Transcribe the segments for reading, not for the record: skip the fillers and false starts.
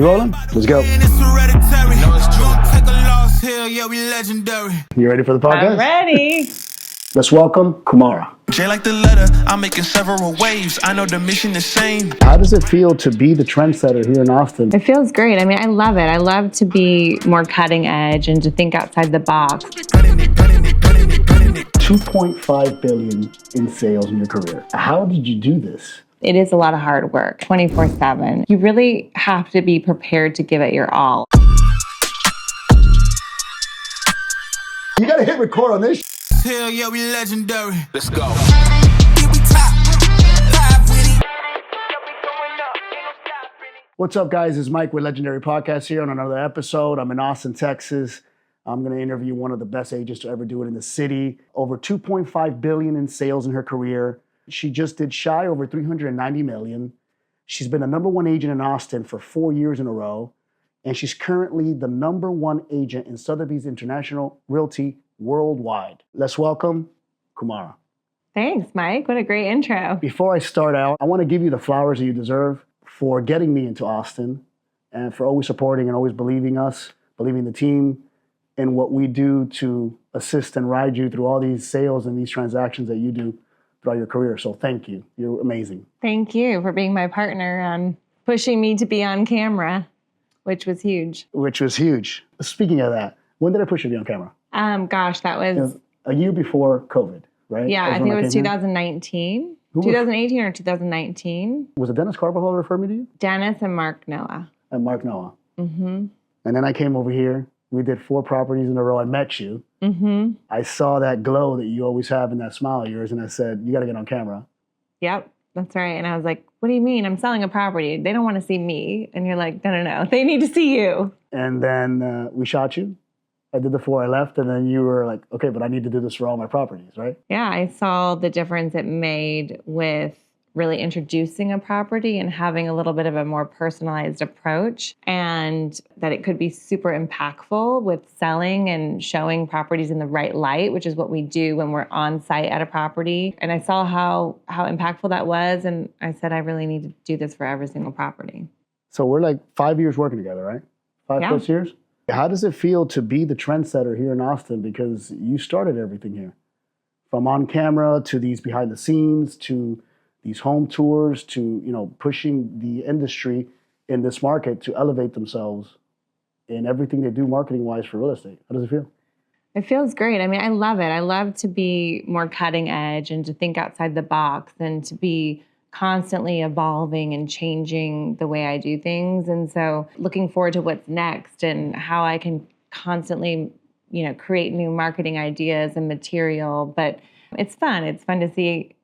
You rolling? Let's go. You ready for the podcast? I'm ready. Let's welcome Kumara. J like the letter, I'm making several waves. I know the mission is same. How does it feel to be the trendsetter here in Austin? It feels great. I mean, I love it. I love to be more cutting edge and to think outside the box. 2.5 billion in sales in your career. How did you do this? It is a lot of hard work, 24/7. You really have to be prepared to give it your all. You gotta hit record on this. Hell yeah, we legendary. Let's go. What's up, guys? It's Mike with Legendary Podcast here on another episode. I'm in Austin, Texas. I'm going to interview one of the best agents to ever do it in the city. Over 2.5 billion in sales in her career. She just did shy over 390 million. She's been the number one agent in Austin for 4 years in a row. And she's currently the number one agent in Sothebys International Realty worldwide. Let's welcome Kumara. Thanks, Mike. What a great intro. Before I start out, I want to give you the flowers that you deserve for getting me into Austin and for always supporting and always believing us, believing the team, and what we do to assist and ride you through all these sales and these transactions that you do throughout your career. So thank you. You're amazing. Thank you for being my partner and pushing me to be on camera, which was huge. Speaking of that, when did I push you to be on camera? Gosh, that was a year before COVID, right? Yeah, I think it was 2019. 2018 or 2019. Was it Dennis Carvajal refer me to you? Dennis and Mark Noah. And Mark Noah. Mm-hmm. And then I came over here. We did 4 properties in a row. I met you. Mm-hmm. I saw that glow that you always have in that smile of yours, and I said, you got to get on camera. Yep, that's right. And I was like, what do you mean? I'm selling a property. They don't want to see me. And you're like, no. They need to see you. And then we shot you. I did the 4, I left, and then you were like, okay, but I need to do this for all my properties, right? Yeah, I saw the difference it made with really introducing a property and having a little bit of a more personalized approach, and that it could be super impactful with selling and showing properties in the right light, which is what we do when we're on site at a property. And I saw how impactful that was, and I said, I really need to do this for every single property. So we're like 5 years working together, right? 5+ years? How does it feel to be the trendsetter here in Austin? Because you started everything here. From on camera to these behind the scenes to these home tours to, pushing the industry in this market to elevate themselves in everything they do marketing-wise for real estate. How does it feel? It feels great. I mean, I love it. I love to be more cutting edge and to think outside the box and to be constantly evolving and changing the way I do things. And so looking forward to what's next and how I can constantly, create new marketing ideas and material. But it's fun. It's fun to see,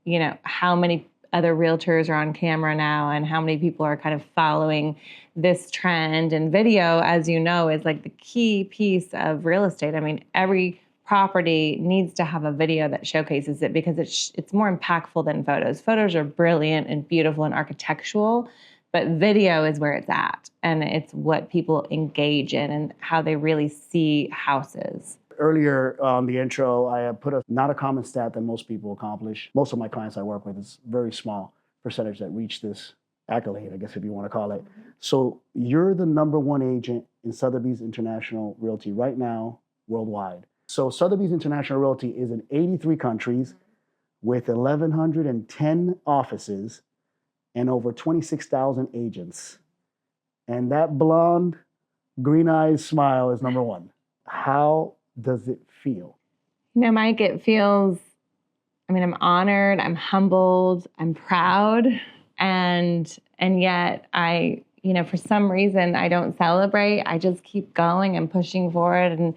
how many other realtors are on camera now and how many people are kind of following this trend. And video, as you know, is like the key piece of real estate. I mean, every property needs to have a video that showcases it because it's more impactful than photos. Photos are brilliant and beautiful and architectural, but video is where it's at. And it's what people engage in and how they really see houses. Earlier on the intro, I put not a common stat that most people accomplish. Most of my clients I work with, it's very small percentage that reach this accolade, I guess if you want to call it. So you're the number one agent in Sothebys International Realty right now, worldwide. So Sothebys International Realty is in 83 countries with 1,110 offices and over 26,000 agents. And that blonde, green eyes smile is number one. How does it feel? Mike, it feels, I'm honored, I'm humbled, I'm proud. And yet I, for some reason I don't celebrate. I just keep going and pushing forward and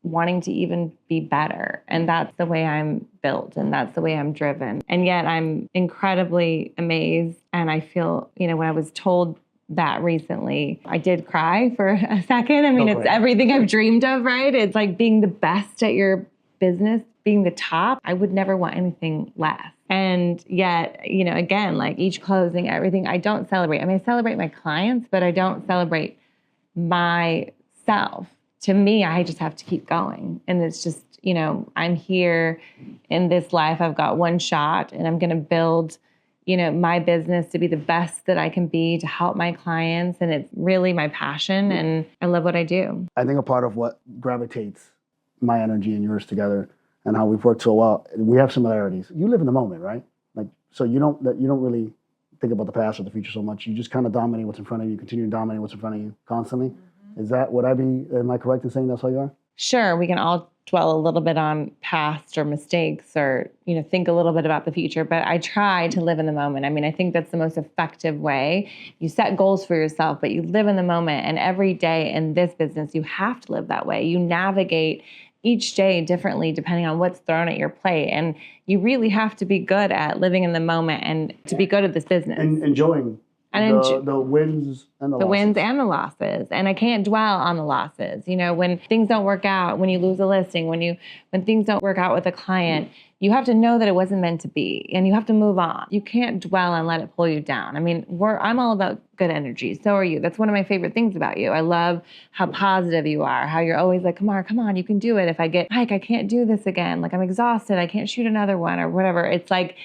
wanting to even be better. And that's the way I'm built and that's the way I'm driven. And yet I'm incredibly amazed. And I feel, when I was told that recently, I did cry for a second. It's everything I've dreamed of, right? It's like being the best at your business, being the top. I would never want anything less. And yet, again, like each closing, everything, I don't celebrate. I celebrate my clients, but I don't celebrate myself. To me, I just have to keep going. And it's just, I'm here in this life. I've got one shot and I'm going to build, my business to be the best that I can be, to help my clients. And it's really my passion, and I love what I do. I think a part of what gravitates my energy and yours together and how we've worked so well, we have similarities. You live in the moment, right? Like, so you don't really think about the past or the future so much. You just kind of dominate what's in front of you, continue to dominate what's in front of you constantly. Is that, am I correct in saying that's how you are? Sure, we can all dwell a little bit on past or mistakes, or think a little bit about the future, but I try to live in the moment. I mean, I think that's the most effective way. You set goals for yourself, but you live in the moment, and every day in this business you have to live that way. You navigate each day differently depending on what's thrown at your plate, and you really have to be good at living in the moment and to be good at this business. And enjoying the wins and the losses. Wins and the losses. And I can't dwell on the losses. When things don't work out, when you lose a listing, when things don't work out with a client, you have to know that it wasn't meant to be, and you have to move on. You can't dwell and let it pull you down. I mean, I'm all about good energy. So are you. That's one of my favorite things about you. I love how positive you are, how you're always like, come on, you can do it. If I get, Mike, I can't do this again. Like, I'm exhausted. I can't shoot another one or whatever. It's like,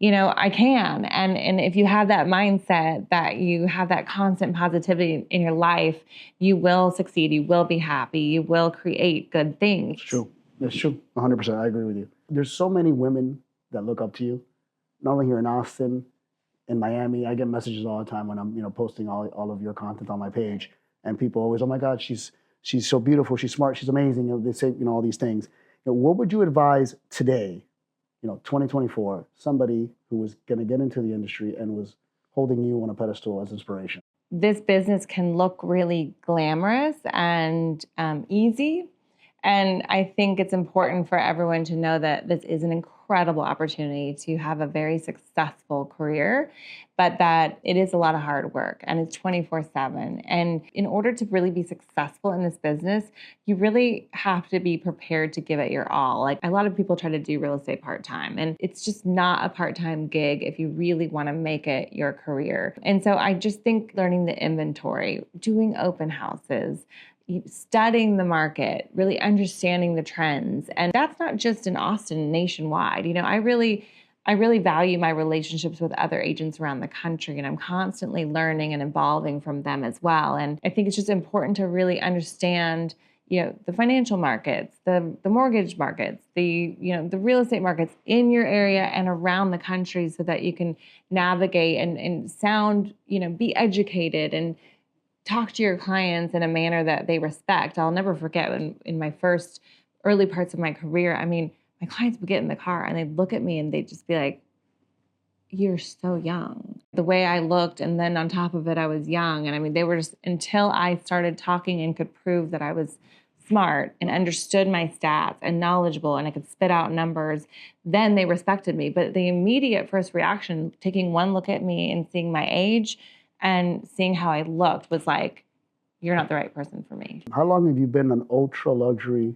I can. And if you have that mindset, that you have that constant positivity in your life, you will succeed. You will be happy. You will create good things. It's true. It's true. 100%. I agree with you. There's so many women that look up to you, not only here in Austin, in Miami. I get messages all the time when I'm, posting all of your content on my page, and people always, oh my God, she's so beautiful. She's smart. She's amazing. They say, all these things. What would you advise today, 2024, somebody who was going to get into the industry and was holding you on a pedestal as inspiration? This business can look really glamorous and easy. And I think it's important for everyone to know that this is an incredible opportunity to have a very successful career, but that it is a lot of hard work, and it's 24/7. And in order to really be successful in this business, you really have to be prepared to give it your all. Like, a lot of people try to do real estate part-time, and it's just not a part-time gig if you really want to make it your career. And so I just think learning the inventory, doing open houses, studying the market, really understanding the trends. And that's not just in Austin, nationwide. I really value my relationships with other agents around the country, and I'm constantly learning and evolving from them as well. And I think it's just important to really understand, the financial markets, the mortgage markets, the real estate markets in your area and around the country, so that you can navigate and sound, be educated and talk to your clients in a manner that they respect. I'll never forget in my first early parts of my career, I mean, my clients would get in the car and they'd look at me and they'd just be like, you're so young. The way I looked, and then on top of it, I was young. And I mean, they were just, until I started talking and could prove that I was smart and understood my stats and knowledgeable and I could spit out numbers, then they respected me. But the immediate first reaction, taking one look at me and seeing my age and seeing how I looked, was like, you're not the right person for me. How long have you been an ultra luxury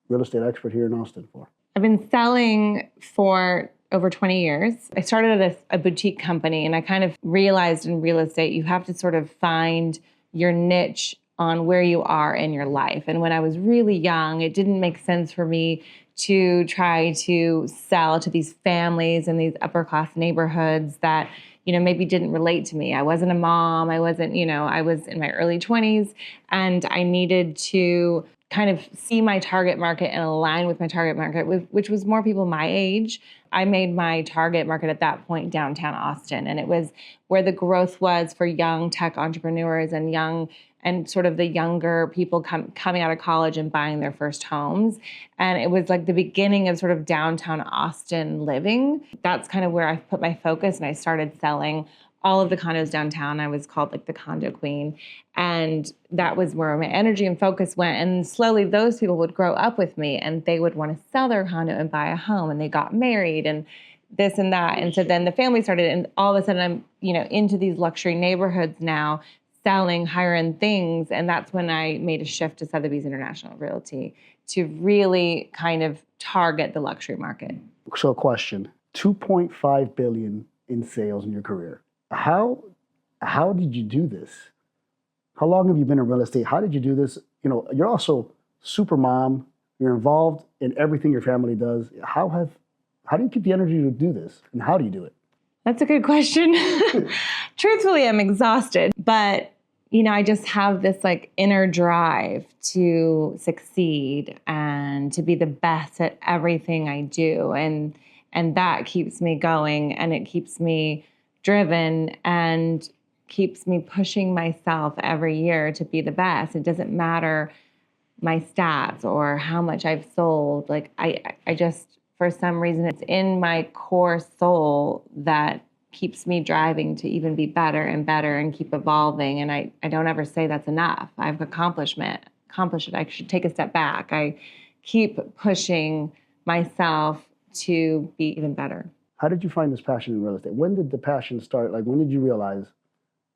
real estate expert here in Austin for? I've been selling for over 20 years. I started at a boutique company, and I kind of realized in real estate, you have to sort of find your niche on where you are in your life. And when I was really young, it didn't make sense for me to try to sell to these families in these upper class neighborhoods that maybe didn't relate to me. I wasn't a mom. I wasn't, I was in my early 20s, and I needed to kind of see my target market and align with my target market, which was more people my age. I made my target market at that point downtown Austin, and it was where the growth was for young tech entrepreneurs and sort of the younger people coming out of college and buying their first homes. And it was like the beginning of sort of downtown Austin living. That's kind of where I put my focus, and I started selling all of the condos downtown. I was called like the condo queen. And that was where my energy and focus went. And slowly those people would grow up with me, and they would want to sell their condo and buy a home, and they got married and this and that. And so then the family started, and all of a sudden I'm, into these luxury neighborhoods now, selling higher end things. And that's when I made a shift to Sothebys International Realty to really kind of target the luxury market. So a question, 2.5 billion in sales in your career. How did you do this? How long have you been in real estate? How did you do this? You're also super mom. You're involved in everything your family does. How do you keep the energy to do this? And how do you do it? That's a good question. Truthfully, I'm exhausted, but I just have this like inner drive to succeed and to be the best at everything I do. And that keeps me going, and it keeps me driven and keeps me pushing myself every year to be the best. It doesn't matter my stats or how much I've sold. Like I just, for some reason, it's in my core soul that keeps me driving to even be better and better and keep evolving. And I don't ever say that's enough. I've accomplished it. I should take a step back. I keep pushing myself to be even better. How did you find this passion in real estate? When did the passion start? Like, when did you realize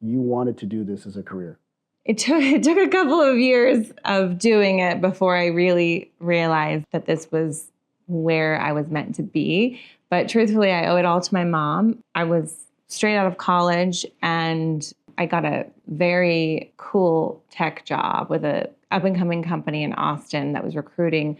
you wanted to do this as a career? It took a couple of years of doing it before I really realized that this was where I was meant to be. But truthfully, I owe it all to my mom. I was straight out of college and I got a very cool tech job with a up-and-coming company in Austin that was recruiting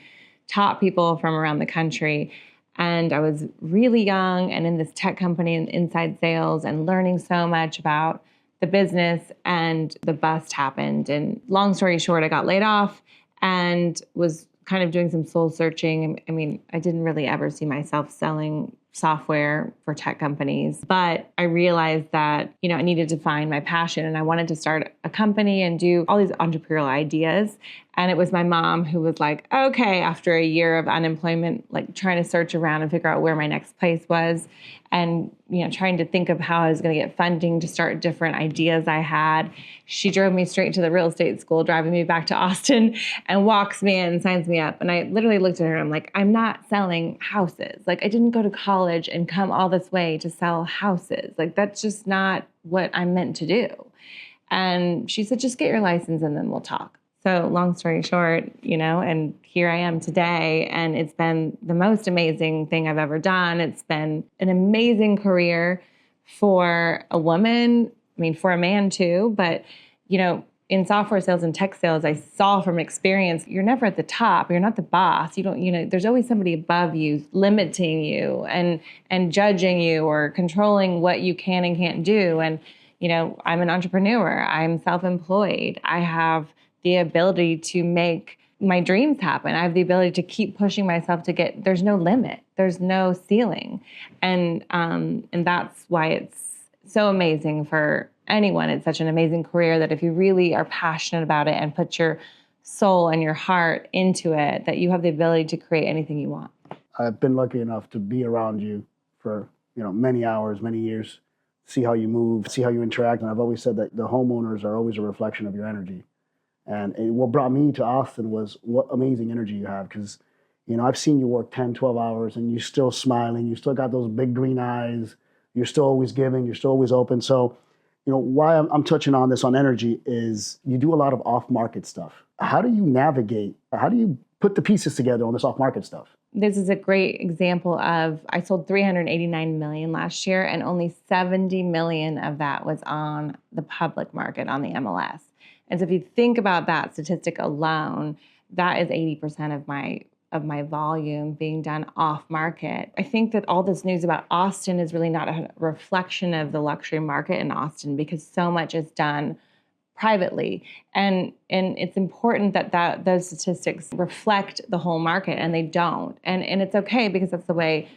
top people from around the country. And I was really young and in this tech company in inside sales and learning so much about the business, and the bust happened. And long story short, I got laid off and was kind of doing some soul searching. I mean, I didn't really ever see myself selling software for tech companies, but I realized that, I needed to find my passion, and I wanted to start a company and do all these entrepreneurial ideas. And it was my mom who was like, okay, after a year of unemployment, like trying to search around and figure out where my next place was, and trying to think of how I was going to get funding to start different ideas I had. She drove me straight to the real estate school, driving me back to Austin, and walks me in, signs me up. And I literally looked at her and I'm like, I'm not selling houses. Like, I didn't go to college and come all this way to sell houses. Like, that's just not what I'm meant to do. And she said, just get your license and then we'll talk. So long story short, and here I am today, and it's been the most amazing thing I've ever done. It's been an amazing career for a woman, for a man too, but, in software sales and tech sales, I saw from experience, you're never at the top. You're not the boss. You don't, there's always somebody above you limiting you and judging you or controlling what you can and can't do. And, I'm an entrepreneur. I'm self-employed. I have the ability to make my dreams happen. I have the ability to keep pushing myself there's no limit. There's no ceiling. And that's why it's so amazing for anyone. It's such an amazing career that if you really are passionate about it and put your soul and your heart into it, that you have the ability to create anything you want. I've been lucky enough to be around you for, many hours, many years, see how you move, see how you interact. And I've always said that the homeowners are always a reflection of your energy. And what brought me to Austin was what amazing energy you have. Because, I've seen you work 10, 12 hours and you're still smiling. You still got those big green eyes. You're still always giving. You're still always open. So, why I'm touching on this on energy is you do a lot of off-market stuff. How do you navigate? How do you put the pieces together on this off-market stuff? This is a great example of, I sold 389 million last year, and only 70 million of that was on the public market on the MLS. And so if you think about that statistic alone, that is 80% of my volume being done off market. I think that all this news about Austin is really not a reflection of the luxury market in Austin, because so much is done privately. And it's important that those statistics reflect the whole market, and they don't. And it's okay, because that's the way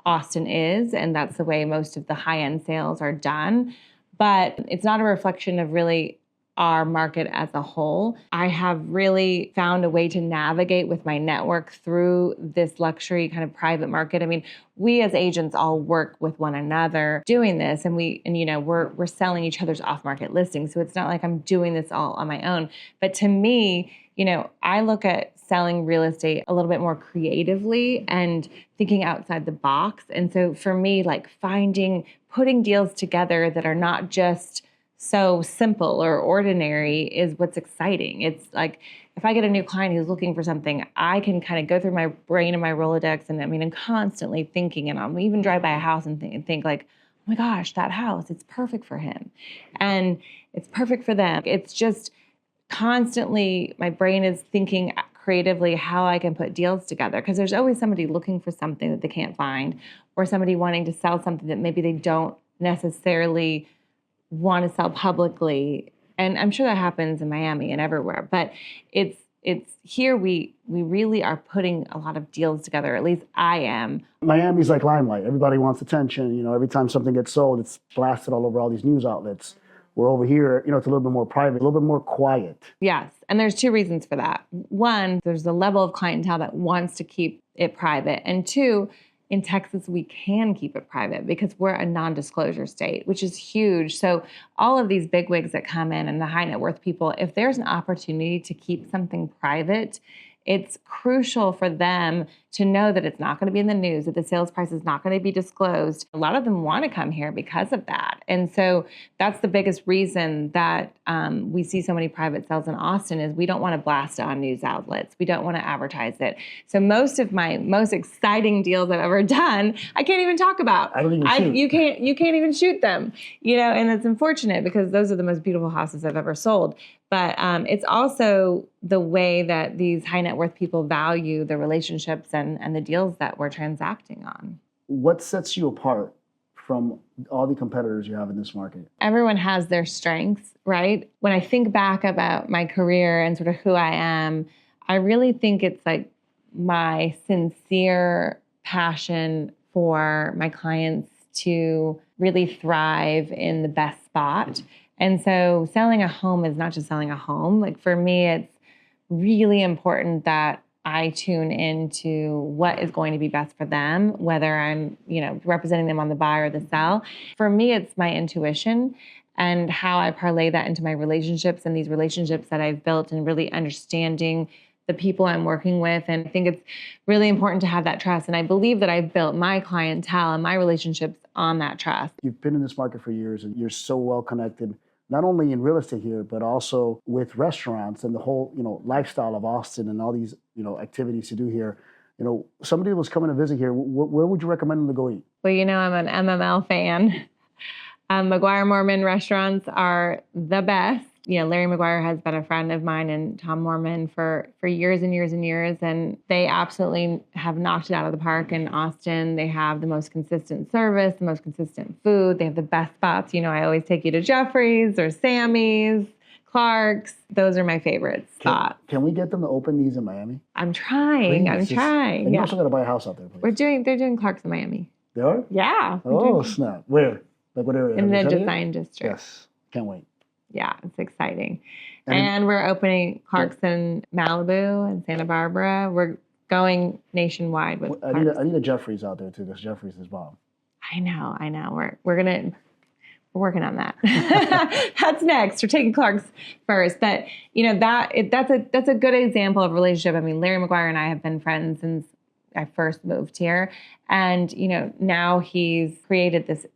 Austin is, and that's the way most of the high-end sales are done. But it's not a reflection of really our market as a whole. I have really found a way to navigate with my network through this luxury kind of private market. We as agents all work with one another doing this, and we're selling each other's off-market listings. So it's not like I'm doing this all on my own. But to me, I look at selling real estate a little bit more creatively and thinking outside the box. And so for me, like putting deals together that are not just so simple or ordinary is what's exciting. It's like, if I get a new client who's looking for something, I can kind of go through my brain and my Rolodex, and I'm constantly thinking, and I'll even drive by a house and think like, oh my gosh, that house, it's perfect for him. And it's perfect for them. It's just constantly, my brain is thinking creatively how I can put deals together, because there's always somebody looking for something that they can't find, or somebody wanting to sell something that maybe they don't necessarily want to sell publicly. And I'm sure that happens in Miami and everywhere, but it's here we really are putting a lot of deals together. At least I am. Miami's like limelight. Everybody wants attention. You know, every time something gets sold, it's blasted all over all these news outlets. We're over here, you know, it's a little bit more private, a little bit more quiet. Yes. And there's two reasons for that. One, there's a level of clientele that wants to keep it private. And two, in Texas, we can keep it private because we're a non-disclosure state, which is huge. So all of these bigwigs that come in and the high net worth people, if there's an opportunity to keep something private, it's crucial for them to know that it's not going to be in the news, that the sales price is not going to be disclosed. A lot of them want to come here because of that. And so that's the biggest reason that we see so many private sales in Austin is we don't want to blast it on news outlets. We don't want to advertise it. So most of my most exciting deals I've ever done, I can't even talk about. I don't even shoot. You can't even shoot them, you know, and it's unfortunate because those are the most beautiful houses I've ever sold. But it's also the way that these high net worth people value the relationships and the deals that we're transacting on. What sets you apart from all the competitors you have in this market? Everyone has their strengths, right? When I think back about my career and sort of who I am, I really think it's like my sincere passion for my clients to really thrive in the best spot. And so selling a home is not just selling a home. Like for me, it's really important that I tune into what is going to be best for them, whether I'm, you know, representing them on the buy or the sell. For me, it's my intuition and how I parlay that into my relationships and these relationships that I've built and really understanding the people I'm working with. And I think it's really important to have that trust. And I believe that I've built my clientele and my relationships on that trust. You've been in this market for years and you're so well connected, not only in real estate here, but also with restaurants and the whole, you know, lifestyle of Austin and all these, you know, activities to do here. You know, somebody was coming to visit here. Where would you recommend them to go eat? Well, you know, I'm an MML fan. McGuire Mormon restaurants are the best. You know, Larry McGuire has been a friend of mine and Tom Mormon for years and years and years. And they absolutely have knocked it out of the park in Austin. They have the most consistent service, the most consistent food. They have the best spots. You know, I always take you to Jeffrey's or Sammy's, Clark's. Those are my favorite spots. Can we get them to open these in Miami? I'm trying. Please, trying. And you Yeah. also got to buy a house out there, please. They're doing Clark's in Miami. They are? Yeah. Oh, snap. Where? Like what area? In Have the you said it yet? design district. Yes. Can't wait. Yeah, it's exciting. And And we're opening Clark's in Malibu and Santa Barbara. We're going nationwide with I Clark's. need a Jeffrey's out there too, because Jeffrey's is bomb. I know. We're working on that. That's next. We're taking Clark's first, but you know that's a good example of relationship. I mean, Larry McGuire and I have been friends since I first moved here, and you know now he's created this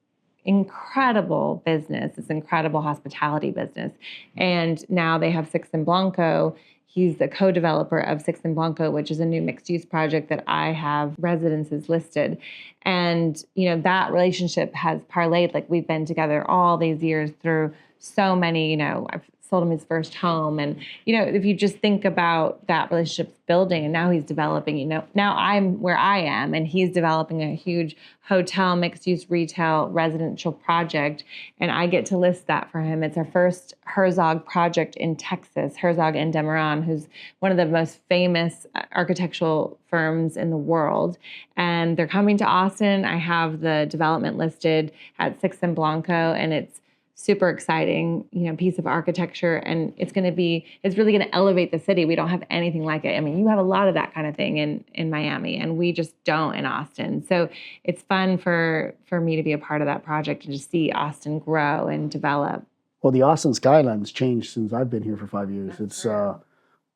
incredible business, this incredible hospitality business. And now they have Six and Blanco. He's the co-developer of Six and Blanco, which is a new mixed-use project that I have residences listed. And, you know, that relationship has parlayed, like we've been together all these years through so many, you know, I've sold him his first home. And, you know, if you just think about that relationship building and now he's developing, you know, now I'm where I am and he's developing a huge hotel, mixed use retail, residential project. And I get to list that for him. It's our first Herzog project in Texas, Herzog and Demeron, who's one of the most famous architectural firms in the world. And they're coming to Austin. I have the development listed at Six and Blanco, and it's super exciting, you know, piece of architecture, and it's really going to elevate the city. We don't have anything like it. I mean, you have a lot of that kind of thing in Miami, and we just don't in Austin. So it's fun for me to be a part of that project and to see Austin grow and develop. Well, the Austin skyline's changed since I've been here for 5 years. It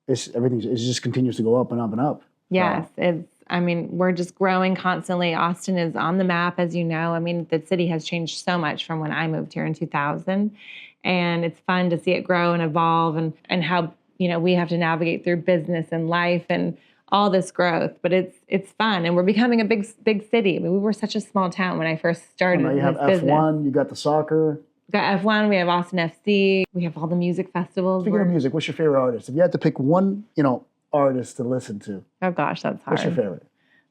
just continues to go up and up and up. Yes, we're just growing constantly. Austin is on the map, as you know. I mean, the city has changed so much from when I moved here in 2000. And it's fun to see it grow and evolve and how, you know, we have to navigate through business and life and all this growth. But it's fun. And we're becoming a big city. I mean, we were such a small town when I first started Now you have this business. F1, you got the soccer. We've got F1, we have Austin FC, we have all the music festivals. Speaking of music, what's your favorite artist? If you had to pick one, you know, artist to listen to? Oh gosh, that's hard. What's your favorite?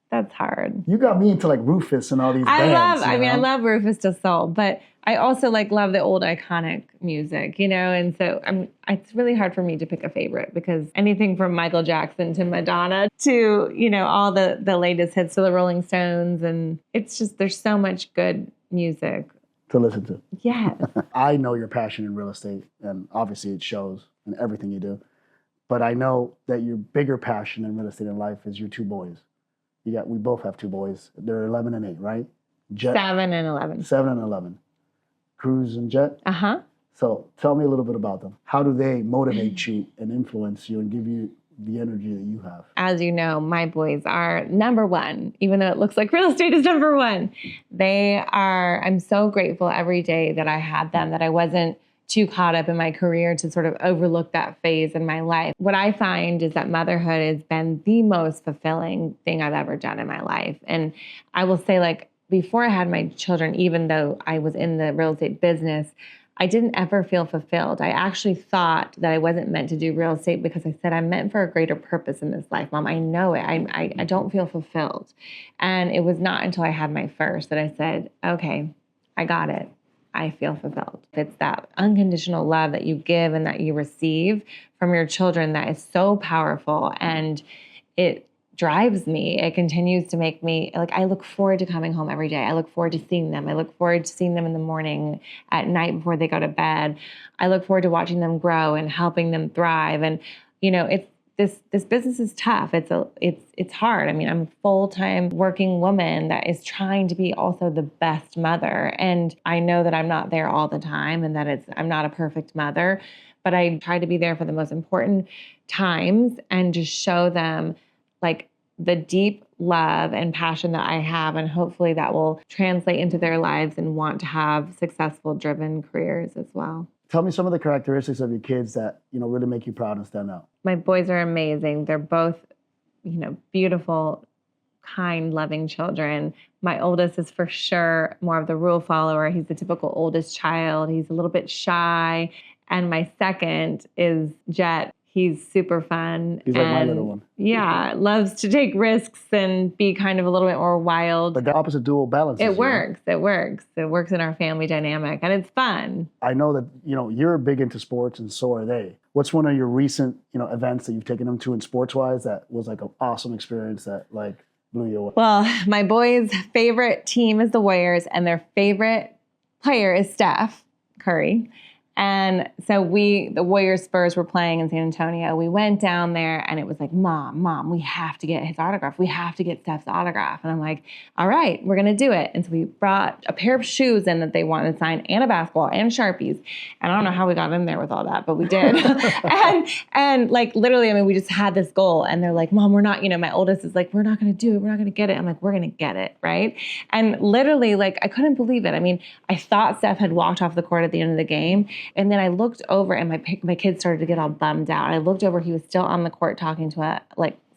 That's hard. You got me into like Rufus and all these bands. I love Rufus to Soul, but I also like love the old iconic music, you know? And so it's really hard for me to pick a favorite because anything from Michael Jackson to Madonna to, you know, all the latest hits to the Rolling Stones. And it's just, there's so much good music to listen to. Yeah. I know your passion in real estate, and obviously it shows in everything you do. But I know that your bigger passion in real estate in life is your two boys. We both have two boys. They're 11 and 8, right? Jet, 7 and 11. 7 and 11. Cruz and Jet. Uh-huh. So tell me a little bit about them. How do they motivate you and influence you and give you the energy that you have? As you know, my boys are number one, even though it looks like real estate is number one. I'm so grateful every day that I had them, that I wasn't too caught up in my career to sort of overlook that phase in my life. What I find is that motherhood has been the most fulfilling thing I've ever done in my life. And I will say, like, before I had my children, even though I was in the real estate business, I didn't ever feel fulfilled. I actually thought that I wasn't meant to do real estate because I said, I'm meant for a greater purpose in this life, Mom. I know it. I don't feel fulfilled. And it was not until I had my first that I said, okay, I got it. I feel fulfilled. It's that unconditional love that you give and that you receive from your children that is so powerful, and it drives me. It continues to make me, like, I look forward to coming home every day. I look forward to seeing them. I look forward to seeing them in the morning, at night before they go to bed. I look forward to watching them grow and helping them thrive. And, you know, this business is tough. It's hard. I mean, I'm a full-time working woman that is trying to be also the best mother. And I know that I'm not there all the time and that I'm not a perfect mother, but I try to be there for the most important times and just show them, like, the deep love and passion that I have, and hopefully that will translate into their lives and want to have successful, driven careers as well. Tell me some of the characteristics of your kids that, you know, really make you proud and stand out. My boys are amazing. They're both, you know, beautiful, kind, loving children. My oldest is for sure more of the rule follower. He's the typical oldest child. He's a little bit shy. And my second is Jet. He's super fun. He's like my little one. Yeah, loves to take risks and be kind of a little bit more wild. But the opposite dual balance. It works. It works. It works in our family dynamic, and it's fun. I know that, you know, you're big into sports, and so are they. What's one of your recent, you know, events that you've taken them to in sports-wise that was like an awesome experience that, like, blew you away? Well, my boys' favorite team is the Warriors, and their favorite player is Steph Curry. And so the Warriors Spurs were playing in San Antonio. We went down there and it was like, Mom, we have to get his autograph. We have to get Steph's autograph. And I'm like, all right, we're going to do it. And so we brought a pair of shoes in that they wanted to sign, and a basketball, and Sharpies. And I don't know how we got in there with all that, but we did. and like, literally, I mean, we just had this goal, and they're like, Mom, we're not, you know, my oldest is like, we're not going to do it. We're not going to get it. I'm like, we're going to get it. Right. And literally, like, I couldn't believe it. I mean, I thought Steph had walked off the court at the end of the game. And then I looked over, and my kids started to get all bummed out. I looked over, he was still on the court talking to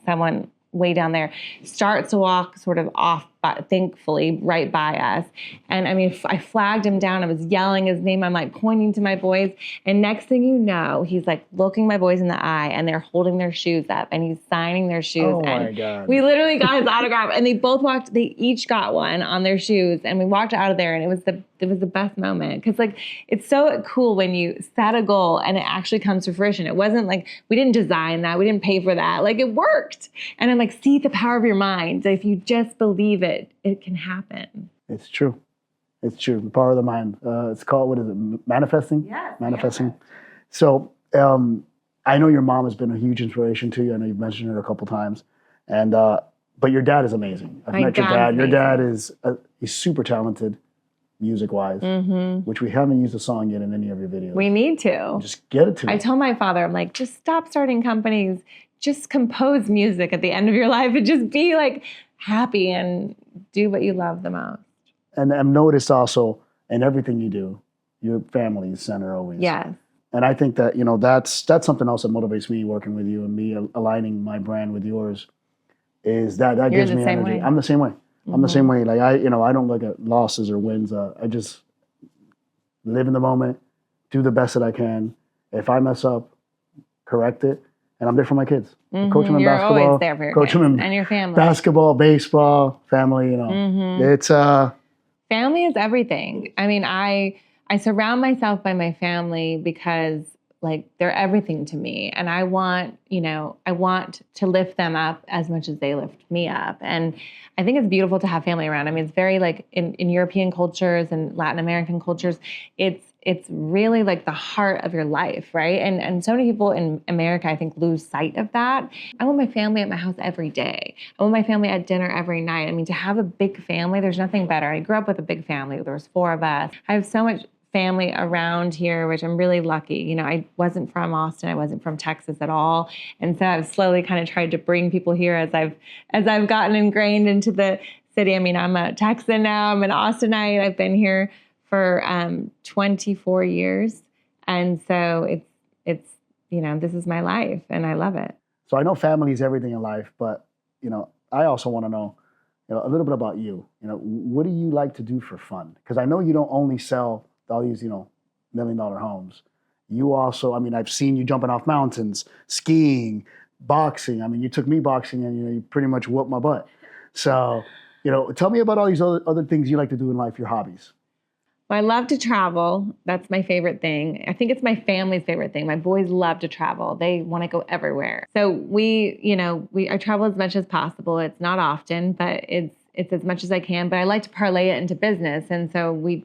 someone way down there, starts to walk sort of off, thankfully, right by us. And I mean, I flagged him down. I was yelling his name. I'm like pointing to my boys. And next thing you know, he's like looking my boys in the eye, and they're holding their shoes up, and he's signing their shoes. Oh and my God. We literally got his autograph, and they each got one on their shoes, and we walked out of there, and it was the best moment. Cause like, it's so cool when you set a goal and it actually comes to fruition. It wasn't like, we didn't design that. We didn't pay for that. Like, it worked. And I'm like, see the power of your mind. If you just believe it, it can happen. It's true. It's true. The power of the mind. It's called, what is it? Manifesting? Yes. Manifesting. So I know your mom has been a huge inspiration to you. I know you've mentioned her a couple times. And but your dad is amazing. I've met your dad. Your dad is he's super talented, music-wise, which we haven't used a song yet in any of your videos. We need to. Just get it to me. I told my father, I'm like, just stop starting companies. Just compose music at the end of your life and just be like happy and do what you love the most. And I've noticed also in everything you do, your family is center always. Yes. And I think that, you know, that's something else that motivates me working with you, and me aligning my brand with yours, is that gives me energy. Way. I'm the same way. I'm the same way. Like, I don't look at losses or wins. I just live in the moment, do the best that I can. If I mess up, correct it, And I'm there for my kids. I coach them in You're basketball. always there for your coach kids them in and your family. basketball, baseball, family, It's Family is everything. I mean, I surround myself by my family because like they're everything to me. And I want to lift them up as much as they lift me up. And I think it's beautiful to have family around. I mean, it's very like in European cultures and Latin American cultures, it's really like the heart of your life, right? And so many people in America, I think, lose sight of that. I want my family at my house every day. I want my family at dinner every night. I mean, to have a big family, there's nothing better. I grew up with a big family. There was 4 of us. I have so much family around here, which I'm really lucky. You know, I wasn't from Austin. I wasn't from Texas at all. And so I've slowly kind of tried to bring people here as I've gotten ingrained into the city. I mean, I'm a Texan now. I'm an Austinite. I've been here for 24 years. And so it's this is my life and I love it. So I know family is everything in life, but, I also want to know, a little bit about you. What do you like to do for fun? Because I know you don't only sell all these, $1 million homes. You also, I've seen you jumping off mountains, skiing, boxing. I mean, you took me boxing and, you pretty much whooped my butt. So, tell me about all these other things you like to do in life, your hobbies. Well, I love to travel. That's my favorite thing. I think it's my family's favorite thing. My boys love to travel. They want to go everywhere. So I travel as much as possible. It's not often, but it's as much as I can. But I like to parlay it into business. And so we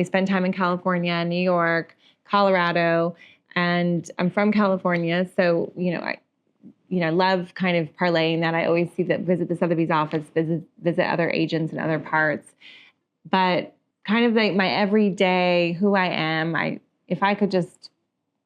spend time in California, New York, Colorado, and I'm from California. So, I love kind of parlaying that. I always visit the Sothebys office, visit other agents in other parts. But kind of like my everyday, who I am, if I could just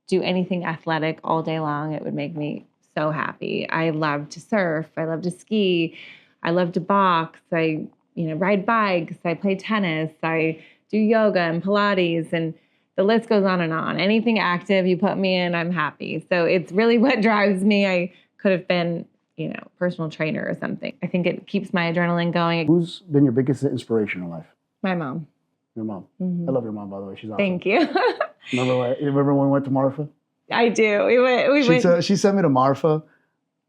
do anything athletic all day long, it would make me so happy. I love to surf. I love to ski. I love to box. I, ride bikes. I play tennis. I do yoga and Pilates, and the list goes on and on. Anything active you put me in, I'm happy. So it's really what drives me. I could have been, personal trainer or something. I think it keeps my adrenaline going. Who's been your biggest inspiration in life? My mom. Your mom. Mm-hmm. I love your mom, by the way. She's awesome. Thank you. Remember when we went to Marfa? I do. We went. She sent me to Marfa.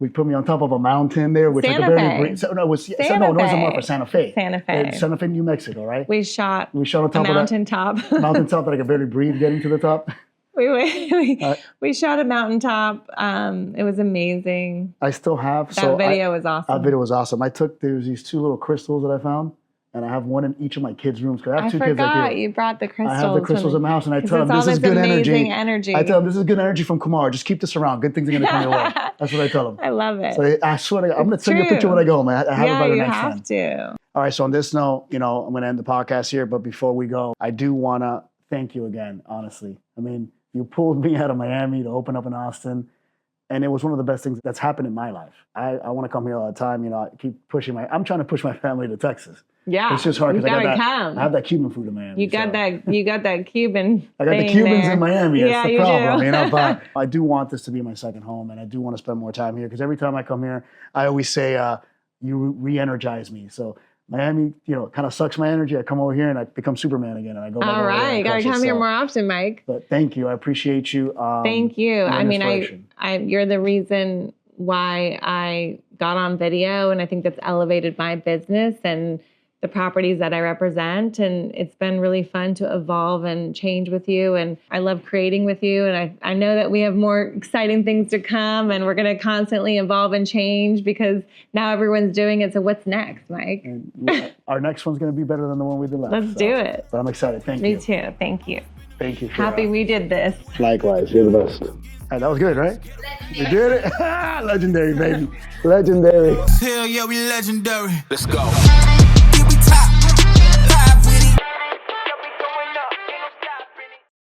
We put me on top of a mountain there, which Santa I could barely Fe. breathe. No, it was Marfa, Santa Fe. Santa Fe. Santa Fe, New Mexico, right? We shot on top a of mountaintop. Mountaintop that I could barely breathe getting to the top. We shot a mountaintop. It was amazing. I still have. That video was awesome. That video was awesome. There's these 2 little crystals that I found. And I have one in each of my kids' rooms because I have 2 kids like you. You brought the crystals. I have the crystals in my house, and I tell them this is good energy. I tell them this is good energy from Kumara. Just keep this around. Good things are going to come your way. That's what I tell them. I love it. So I swear to God, I'm going to send you a picture when I go home. I have it by the next time. You have to. All right. So on this note, I'm going to end the podcast here. But before we go, I do want to thank you again. Honestly, you pulled me out of Miami to open up in Austin. And it was one of the best things that's happened in my life. I want to come here all the time. I keep I'm trying to push my family to Texas. Yeah, it's just hard because I have that Cuban food in Miami. You got that Cuban. I got the Cubans in Miami. That's the problem. Do. But I do want this to be my second home, and I do want to spend more time here because every time I come here, I always say you re-energize me. So Miami, kind of sucks my energy. I come over here and I become Superman again, and I go. All right, you got to come here more often, Mike. But thank you. I appreciate you. Thank you. You're the reason why I got on video, and I think that's elevated my business and the properties that I represent. And it's been really fun to evolve and change with you. And I love creating with you. And I know that we have more exciting things to come, and we're going to constantly evolve and change because now everyone's doing it. So what's next, Mike? And our next one's going to be better than the one we did last. Let's do it. But I'm excited. Thank you. Me too. Thank you. Thank you. Happy we did this. Likewise. You're the best. Hey, that was good, right? We did it. Legendary, baby. Legendary. Hell yeah, we legendary. Let's go.